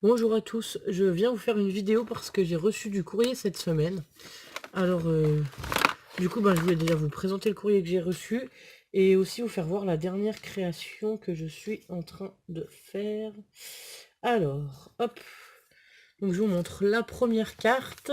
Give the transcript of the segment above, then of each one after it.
Bonjour à tous, je viens vous faire une vidéo parce que j'ai reçu du courrier cette semaine. Alors, je voulais déjà vous présenter le courrier que j'ai reçu et aussi vous faire voir la dernière création que je suis en train de faire. Alors, hop, donc je vous montre la première carte.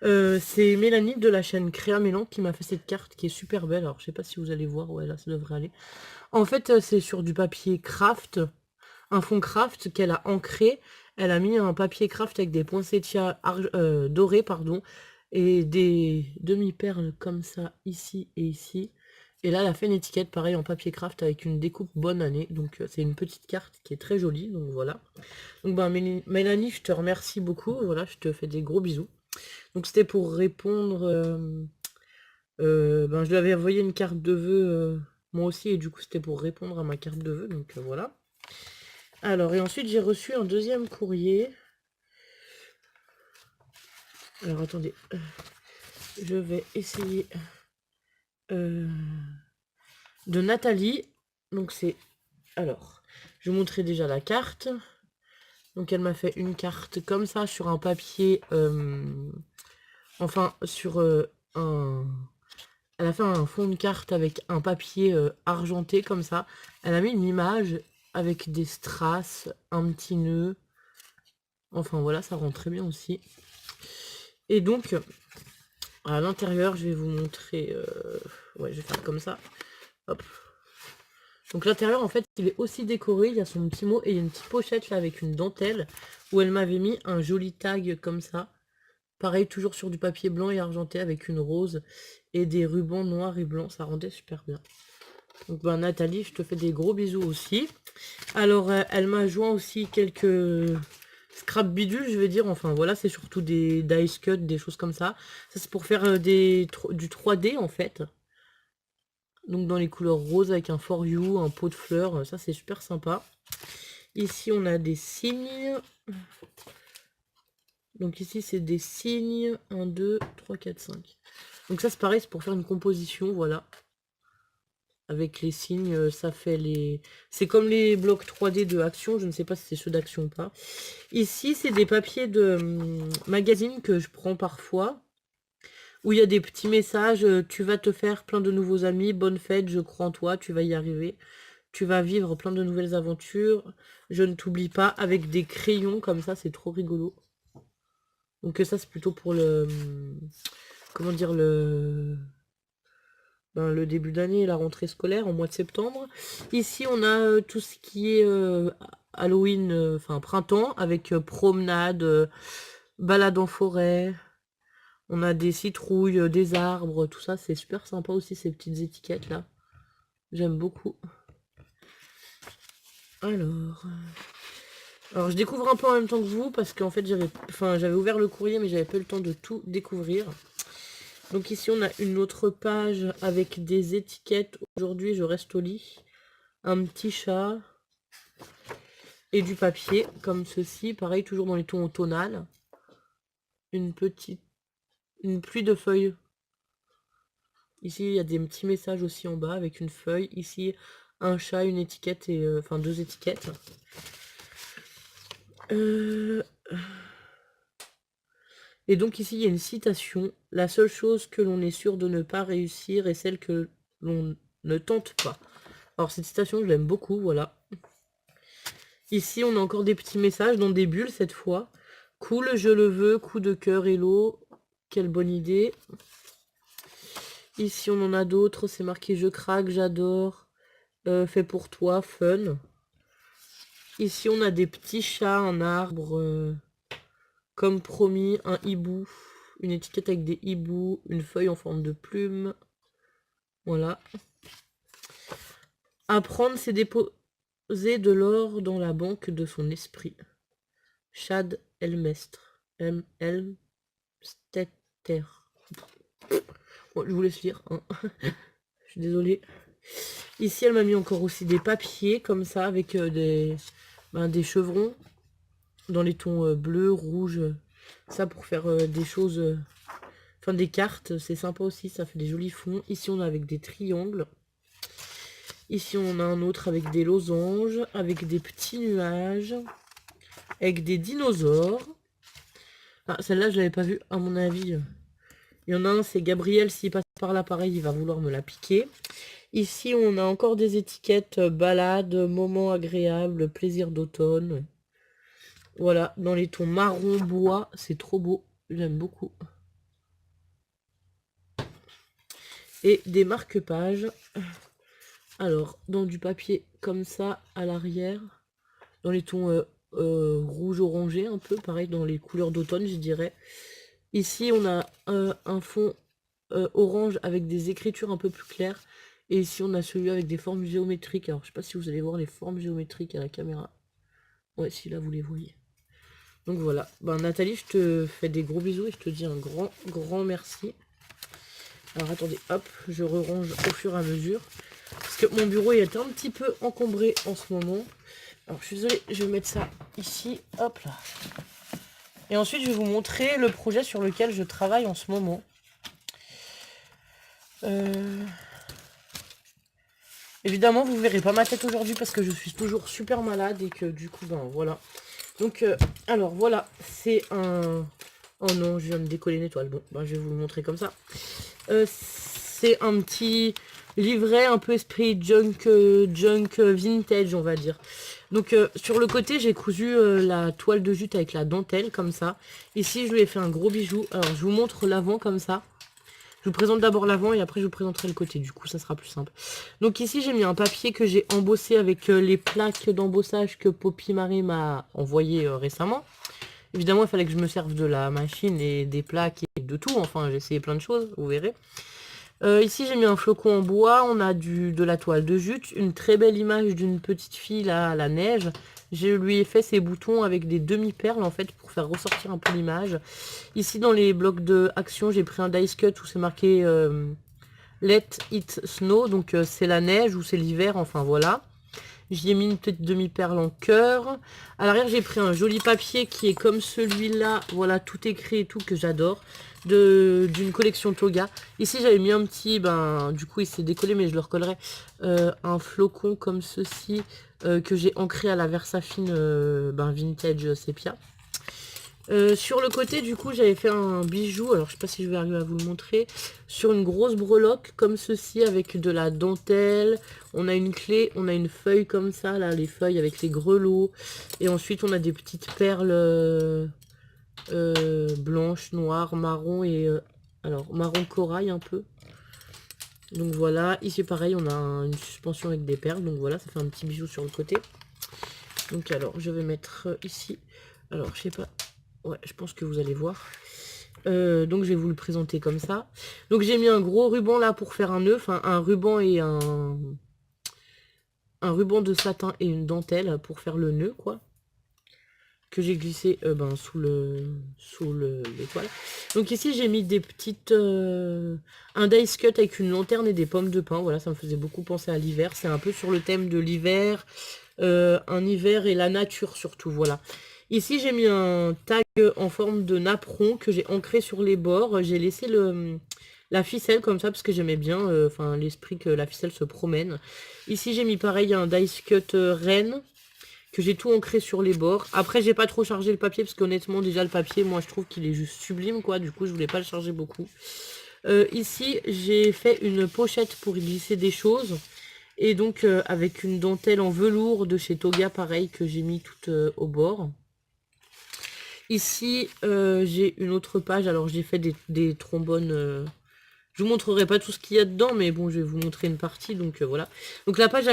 C'est Mélanie de la chaîne Créa Mélan qui m'a fait cette carte qui est super belle. Alors, je sais pas si vous allez voir, ouais, là, ça devrait aller. En fait, c'est sur du papier craft. Un fond craft qu'elle a ancré. Elle a mis un papier craft avec des poinsettias dorés, pardon, et des demi-perles comme ça, ici et ici. Et là, elle a fait une étiquette pareil en papier craft avec une découpe bonne année. Donc c'est une petite carte qui est très jolie. Donc voilà. Donc Mélanie, je te remercie beaucoup. Voilà, je te fais des gros bisous. Donc c'était pour répondre. Je lui avais envoyé une carte de vœux moi aussi, et du coup c'était pour répondre à ma carte de vœux. Donc voilà. Alors, et ensuite, j'ai reçu un deuxième courrier. Alors, attendez. Je vais essayer de Nathalie. Donc, c'est... Alors, je vous montrerai déjà la carte. Donc, elle m'a fait une carte comme ça sur un papier... enfin, sur un... Elle a fait un fond de carte avec un papier argenté comme ça. Elle a mis une image avec des strass, un petit nœud. Enfin, voilà, ça rend très bien aussi. Et donc... À l'intérieur, je vais vous montrer... Ouais, je vais faire comme ça. Hop. Donc l'intérieur, en fait, il est aussi décoré. Il y a son petit mot et il y a une petite pochette là avec une dentelle où elle m'avait mis un joli tag comme ça. Pareil, toujours sur du papier blanc et argenté avec une rose et des rubans noirs et blancs. Ça rendait super bien. Donc Nathalie, je te fais des gros bisous aussi. Alors, elle m'a joint aussi quelques scrap bidules, je vais dire. Enfin, voilà, c'est surtout des dice cut, des choses comme ça. Ça, c'est pour faire du 3D, en fait. Donc, dans les couleurs roses avec un for you, un pot de fleurs. Ça, c'est super sympa. Ici, on a des signes. Donc, ici, c'est des signes. 1, 2, 3, 4, 5. Donc, ça, c'est pareil, c'est pour faire une composition, voilà. Avec les signes, ça fait les... C'est comme les blocs 3D de Action, je ne sais pas si c'est ceux d'Action ou pas. Ici, c'est des papiers de magazine que je prends parfois, où il y a des petits messages, tu vas te faire plein de nouveaux amis, bonne fête, je crois en toi, tu vas y arriver. Tu vas vivre plein de nouvelles aventures, je ne t'oublie pas, avec des crayons comme ça, c'est trop rigolo. Donc ça, c'est plutôt pour le... Comment dire, le début d'année, la rentrée scolaire, en mois de septembre. Ici, on a tout ce qui est Halloween, enfin printemps, avec promenade, balade en forêt. On a des citrouilles, des arbres, tout ça, c'est super sympa aussi, ces petites étiquettes là. J'aime beaucoup. Alors, je découvre un peu en même temps que vous, parce qu'en fait, j'avais ouvert le courrier, mais j'avais pas eu le temps de tout découvrir. Donc ici, on a une autre page avec des étiquettes. Aujourd'hui, je reste au lit. Un petit chat. Et du papier, comme ceci. Pareil, toujours dans les tons automnales. Une pluie de feuilles. Ici, il y a des petits messages aussi en bas avec une feuille. Ici, un chat, une étiquette et... enfin, deux étiquettes. Et donc ici, il y a une citation. La seule chose que l'on est sûr de ne pas réussir est celle que l'on ne tente pas. Alors cette citation, je l'aime beaucoup, voilà. Ici, on a encore des petits messages dans des bulles cette fois. Cool, je le veux, coup de cœur, hello. Quelle bonne idée. Ici, on en a d'autres. C'est marqué je craque, j'adore. Fait pour toi, fun. Ici, on a des petits chats, un arbre. Comme promis, un hibou. Une étiquette avec des hiboux. Une feuille en forme de plume. Voilà. Apprendre, c'est déposer de l'or dans la banque de son esprit. Chad Elmestre. Elmstetter. Bon, je vous laisse lire. Hein. Je suis désolée. Ici, elle m'a mis encore aussi des papiers comme ça avec des chevrons dans les tons bleu, rouge. Ça pour faire des choses... Enfin, des cartes. C'est sympa aussi. Ça fait des jolis fonds. Ici, on a avec des triangles. Ici, on a un autre avec des losanges, avec des petits nuages. avec des dinosaures. Ah, celle-là, je l'avais pas vue, à mon avis. Il y en a un, c'est Gabriel, s'il passe par là, pareil, il va vouloir me la piquer. Ici, on a encore des étiquettes balade, moment agréable, plaisir d'automne. Voilà, dans les tons marron bois, c'est trop beau, j'aime beaucoup. Et des marque-pages. Alors, dans du papier comme ça, à l'arrière, dans les tons rouge-orangé un peu, pareil, dans les couleurs d'automne, je dirais. Ici, on a un fond orange avec des écritures un peu plus claires. Et ici, on a celui avec des formes géométriques. Alors, je sais pas si vous allez voir les formes géométriques à la caméra. Ouais, si là, vous les voyez. Donc voilà. Ben, Nathalie, je te fais des gros bisous et je te dis un grand, grand merci. Alors, attendez, hop, je re-range au fur et à mesure. Parce que mon bureau est un petit peu encombré en ce moment. Alors, je suis désolée, je vais mettre ça ici. Hop là. Et ensuite, je vais vous montrer le projet sur lequel je travaille en ce moment. Évidemment, vous verrez pas ma tête aujourd'hui parce que je suis toujours super malade et que du coup, ben voilà. Donc, alors voilà, c'est un... Oh non, je viens de décoller une étoile. Bon, ben, je vais vous le montrer comme ça. C'est un petit livret un peu esprit junk vintage, on va dire. Donc, sur le côté, j'ai cousu la toile de jute avec la dentelle, comme ça. Ici, je lui ai fait un gros bijou. Alors, je vous montre l'avant comme ça. Je vous présente d'abord l'avant et après je vous présenterai le côté, du coup ça sera plus simple. Donc ici j'ai mis un papier que j'ai embossé avec les plaques d'embossage que Poppy Marie m'a envoyé récemment. Évidemment il fallait que je me serve de la machine et des plaques et de tout, enfin j'ai essayé plein de choses, vous verrez. Ici j'ai mis un flocon en bois, on a de la toile de jute, une très belle image d'une petite fille là à la neige. Je lui ai fait ses boutons avec des demi-perles en fait pour faire ressortir un peu l'image. Ici dans les blocs de action j'ai pris un dice cut où c'est marqué Let it snow, donc c'est la neige ou c'est l'hiver, enfin voilà. J'y ai mis une petite demi-perle en cœur. À l'arrière j'ai pris un joli papier qui est comme celui-là, voilà tout écrit et tout que j'adore. D'une collection Toga. Ici j'avais mis un petit, ben du coup il s'est décollé mais je le recollerai, un flocon comme ceci que j'ai ancré à la Versafine vintage sépia. Sur le côté du coup j'avais fait un bijou, alors je sais pas si je vais arriver à vous le montrer, sur une grosse breloque comme ceci avec de la dentelle, on a une clé, on a une feuille comme ça, là les feuilles avec les grelots, et ensuite on a des petites perles blanches, noires, marron et alors marron corail un peu. Donc voilà, ici pareil on a une suspension avec des perles, donc voilà ça fait un petit bijou sur le côté. Donc alors je vais mettre ici, alors je sais pas, ouais je pense que vous allez voir. Donc je vais vous le présenter comme ça. Donc j'ai mis un gros ruban là pour faire un nœud, enfin un ruban et un ruban de satin et une dentelle pour faire le nœud quoi. Que j'ai glissé sous l'étoile. Donc ici j'ai mis des petites un dice cut avec une lanterne et des pommes de pin. Voilà, ça me faisait beaucoup penser à l'hiver. C'est un peu sur le thème de l'hiver, un hiver et la nature surtout. Voilà. Ici j'ai mis un tag en forme de napperon que j'ai ancré sur les bords. J'ai laissé la ficelle comme ça parce que j'aimais bien l'esprit que la ficelle se promène. Ici j'ai mis pareil un dice cut reine que j'ai tout ancré sur les bords. Après j'ai pas trop chargé le papier parce qu'honnêtement déjà le papier moi je trouve qu'il est juste sublime quoi, du coup je voulais pas le charger beaucoup. Ici j'ai fait une pochette pour y glisser des choses et donc avec une dentelle en velours de chez Toga pareil que j'ai mis toute au bord. Ici j'ai une autre page, alors j'ai fait des trombones. Je vous montrerai pas tout ce qu'il y a dedans, mais bon, je vais vous montrer une partie, donc voilà. Donc la page,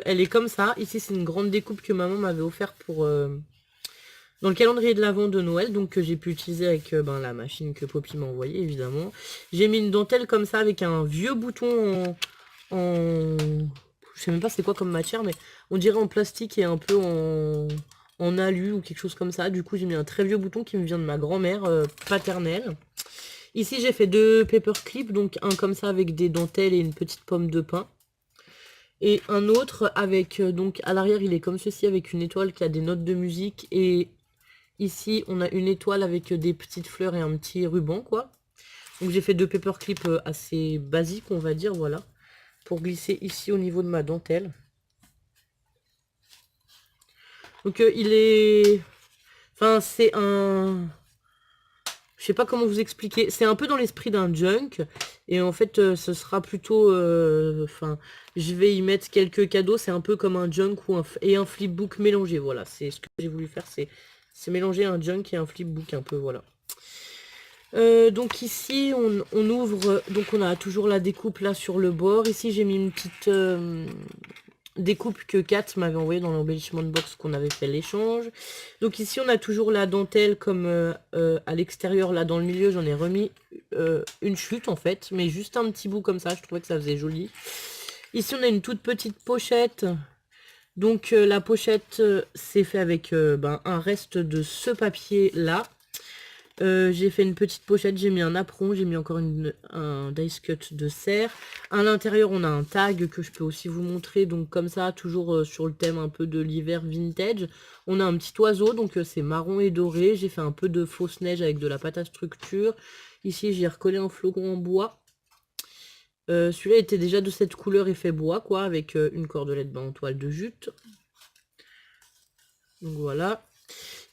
elle est comme ça. Ici, c'est une grande découpe que maman m'avait offert pour dans le calendrier de l'Avent de Noël, donc que j'ai pu utiliser avec la machine que Poppy m'a envoyée, évidemment. J'ai mis une dentelle comme ça avec un vieux bouton en... Je sais même pas c'est quoi comme matière, mais on dirait en plastique et un peu en alu ou quelque chose comme ça. Du coup, j'ai mis un très vieux bouton qui me vient de ma grand-mère paternelle. Ici, j'ai fait deux paperclips, donc un comme ça avec des dentelles et une petite pomme de pin. Et un autre avec, donc à l'arrière, il est comme ceci avec une étoile qui a des notes de musique. Et ici, on a une étoile avec des petites fleurs et un petit ruban, quoi. Donc j'ai fait deux paperclips assez basiques, on va dire, voilà. Pour glisser ici au niveau de ma dentelle. Donc il est Enfin, c'est un... Je sais pas comment vous expliquer. C'est un peu dans l'esprit d'un junk. Et en fait, ce sera plutôt... Enfin, je vais y mettre quelques cadeaux. C'est un peu comme un junk et un flipbook mélangé. Voilà, c'est ce que j'ai voulu faire. C'est mélanger un junk et un flipbook un peu, voilà. Donc ici, on ouvre... Donc on a toujours la découpe là sur le bord. Ici, j'ai mis une petite... découpe que Kat m'avait envoyé dans l'embellissement de box qu'on avait fait l'échange. Donc ici on a toujours la dentelle comme à l'extérieur, là dans le milieu j'en ai remis une chute en fait, mais juste un petit bout comme ça, je trouvais que ça faisait joli. Ici on a une toute petite pochette. Donc la pochette c'est fait avec un reste de ce papier là. J'ai fait une petite pochette, j'ai mis un apron, j'ai mis encore un dice cut de serre. À l'intérieur, on a un tag que je peux aussi vous montrer. Donc comme ça, toujours sur le thème un peu de l'hiver vintage. On a un petit oiseau, donc c'est marron et doré. J'ai fait un peu de fausse neige avec de la pâte à structure. Ici, j'ai recollé un flocon en bois. Celui-là était déjà de cette couleur effet bois, quoi, avec une cordelette en toile de jute. Donc voilà.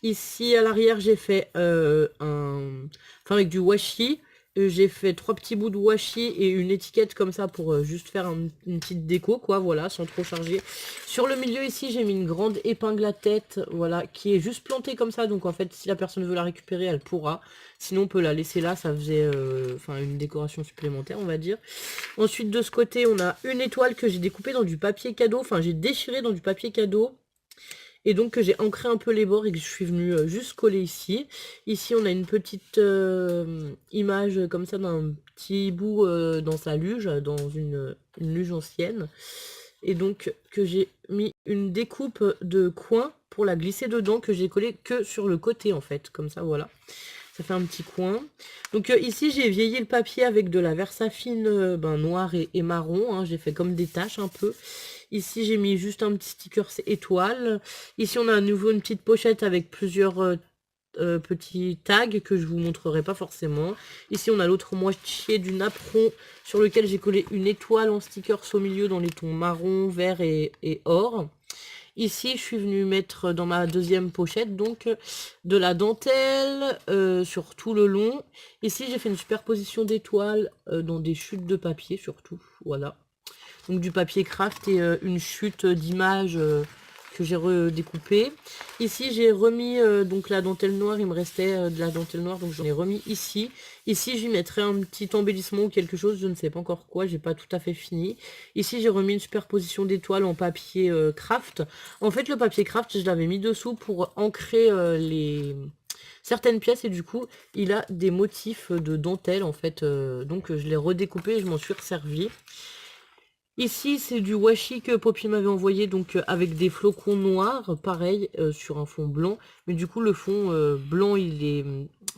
Ici, à l'arrière, j'ai fait Enfin, avec du washi. J'ai fait 3 petits bouts de washi et une étiquette comme ça pour juste faire une petite déco, quoi, voilà, sans trop charger. Sur le milieu, ici, j'ai mis une grande épingle à tête, voilà, qui est juste plantée comme ça. Donc, en fait, si la personne veut la récupérer, elle pourra. Sinon, on peut la laisser là, ça faisait enfin, une décoration supplémentaire, on va dire. Ensuite, de ce côté, on a une étoile que j'ai découpée dans du papier cadeau. Enfin, j'ai déchiré dans du papier cadeau. Et donc j'ai ancré un peu les bords et que je suis venue juste coller ici. Ici on a une petite image comme ça d'un petit bout dans sa luge, dans une luge ancienne. Et donc que j'ai mis une découpe de coin pour la glisser dedans, que j'ai collé que sur le côté en fait, comme ça voilà. Ça fait un petit coin. Donc ici j'ai vieilli le papier avec de la Versafine noir et marron, hein. J'ai fait comme des taches un peu. Ici, j'ai mis juste un petit sticker étoile. Ici, on a à nouveau une petite pochette avec plusieurs petits tags que je vous montrerai pas forcément. Ici, on a l'autre moitié du napperon sur lequel j'ai collé une étoile en stickers au milieu dans les tons marron, vert et or. Ici, je suis venue mettre dans ma deuxième pochette donc de la dentelle sur tout le long. Ici, j'ai fait une superposition d'étoiles dans des chutes de papier surtout. Voilà. Donc du papier craft et une chute d'images que j'ai redécoupée. Ici j'ai remis donc la dentelle noire, il me restait de la dentelle noire, donc j'en ai remis ici. Ici j'y mettrai un petit embellissement ou quelque chose, je ne sais pas encore quoi, j'ai pas tout à fait fini. Ici j'ai remis une superposition d'étoiles en papier craft. En fait le papier craft je l'avais mis dessous pour ancrer certaines pièces et du coup il a des motifs de dentelle en fait, donc je l'ai redécoupé et je m'en suis resservi. Ici, c'est du washi que Poppy m'avait envoyé, donc avec des flocons noirs, pareil, sur un fond blanc. Mais du coup, le fond blanc, il est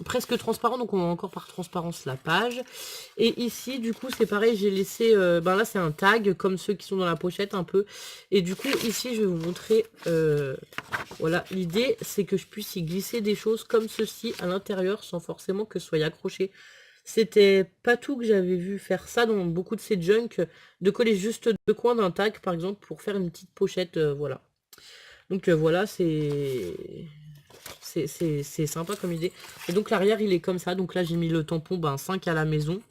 presque transparent, donc on voit encore par transparence la page. Et ici, du coup, c'est pareil, j'ai laissé... là, c'est un tag, comme ceux qui sont dans la pochette, un peu. Et du coup, ici, je vais vous montrer... voilà, l'idée, c'est que je puisse y glisser des choses comme ceci à l'intérieur, sans forcément que ce soit accroché. C'était pas tout que j'avais vu faire ça dans beaucoup de ces junks, de coller juste deux coins d'un tag par exemple pour faire une petite pochette, voilà. Donc voilà, c'est sympa comme idée. Et donc l'arrière il est comme ça, donc là j'ai mis le tampon 5 à la maison.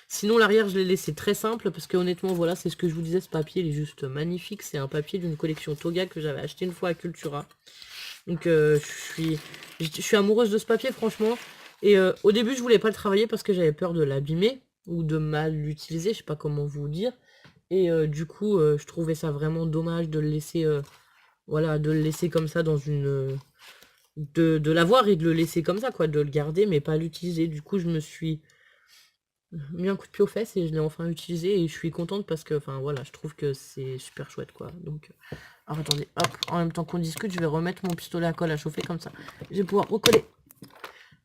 Sinon l'arrière je l'ai laissé très simple parce que honnêtement voilà, c'est ce que je vous disais, ce papier il est juste magnifique. C'est un papier d'une collection Toga que j'avais acheté une fois à Cultura. Donc je suis amoureuse de ce papier franchement. Et au début je voulais pas le travailler parce que j'avais peur de l'abîmer ou de mal l'utiliser, je sais pas comment vous dire. Et du coup je trouvais ça vraiment dommage de le laisser voilà, de le laisser comme ça dans une de l'avoir et de le laisser comme ça quoi, de le garder mais pas l'utiliser. Du coup je me suis mis un coup de pied aux fesses et je l'ai enfin utilisé et je suis contente parce que enfin voilà, je trouve que c'est super chouette quoi. Donc alors attendez, hop, en même temps qu'on discute, je vais remettre mon pistolet à colle à chauffer comme ça. Je vais pouvoir recoller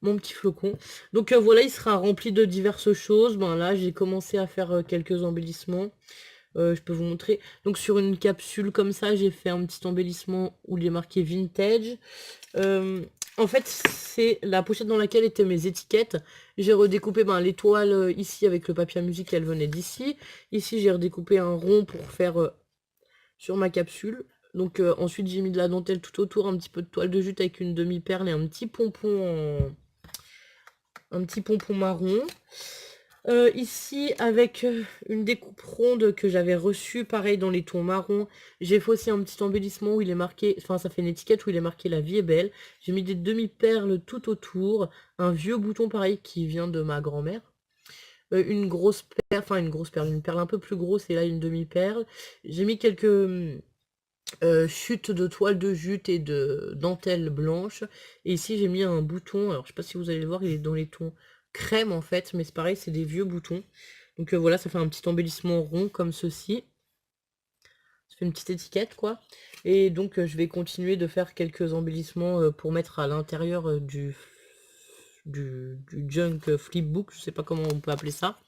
mon petit flocon. Donc voilà, il sera rempli de diverses choses. Là, j'ai commencé à faire quelques embellissements. Je peux vous montrer. Donc sur une capsule comme ça, j'ai fait un petit embellissement où il est marqué vintage. En fait, c'est la pochette dans laquelle étaient mes étiquettes. J'ai redécoupé l'étoile ici avec le papier à musique, elle venait d'ici. Ici, j'ai redécoupé un rond pour faire sur ma capsule. Donc ensuite j'ai mis de la dentelle tout autour, un petit peu de toile de jute avec une demi-perle et un petit pompon marron. Ici avec une découpe ronde que j'avais reçue pareil dans les tons marron, j'ai fait aussi un petit embellissement où il est marqué, enfin ça fait une étiquette où il est marqué la vie est belle. J'ai mis des demi-perles tout autour, un vieux bouton pareil qui vient de ma grand-mère. Une grosse perle, enfin une grosse perle, une perle un peu plus grosse et là une demi-perle. J'ai mis quelques chutes de toile de jute et de dentelle blanche. Et ici j'ai mis un bouton, alors je sais pas si vous allez le voir, il est dans les tons crème en fait, mais c'est pareil, c'est des vieux boutons. Donc voilà, ça fait un petit embellissement rond comme ceci. Ça fait une petite étiquette quoi. Et donc je vais continuer de faire quelques embellissements pour mettre à l'intérieur du junk flipbook, je sais pas comment on peut appeler ça.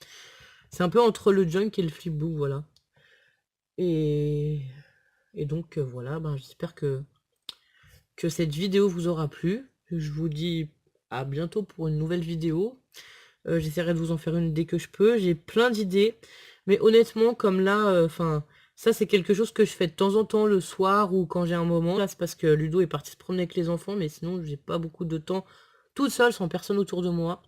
C'est un peu entre le junk et le flipbook, voilà. Et, et donc voilà, ben, j'espère que cette vidéo vous aura plu. Je vous dis à bientôt pour une nouvelle vidéo. J'essaierai de vous en faire une dès que je peux. J'ai plein d'idées. Mais honnêtement, comme là, enfin, ça c'est quelque chose que je fais de temps en temps le soir ou quand j'ai un moment. Là, c'est parce que Ludo est parti se promener avec les enfants, mais sinon, j'ai pas beaucoup de temps toute seule, sans personne autour de moi.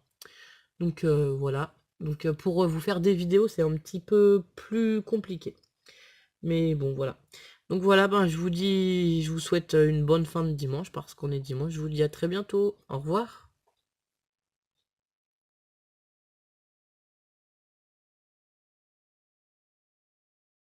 Donc voilà. Donc pour vous faire des vidéos, c'est un petit peu plus compliqué. Mais bon, voilà. Donc voilà, ben, je vous souhaite une bonne fin de dimanche parce qu'on est dimanche. Je vous dis à très bientôt. Au revoir.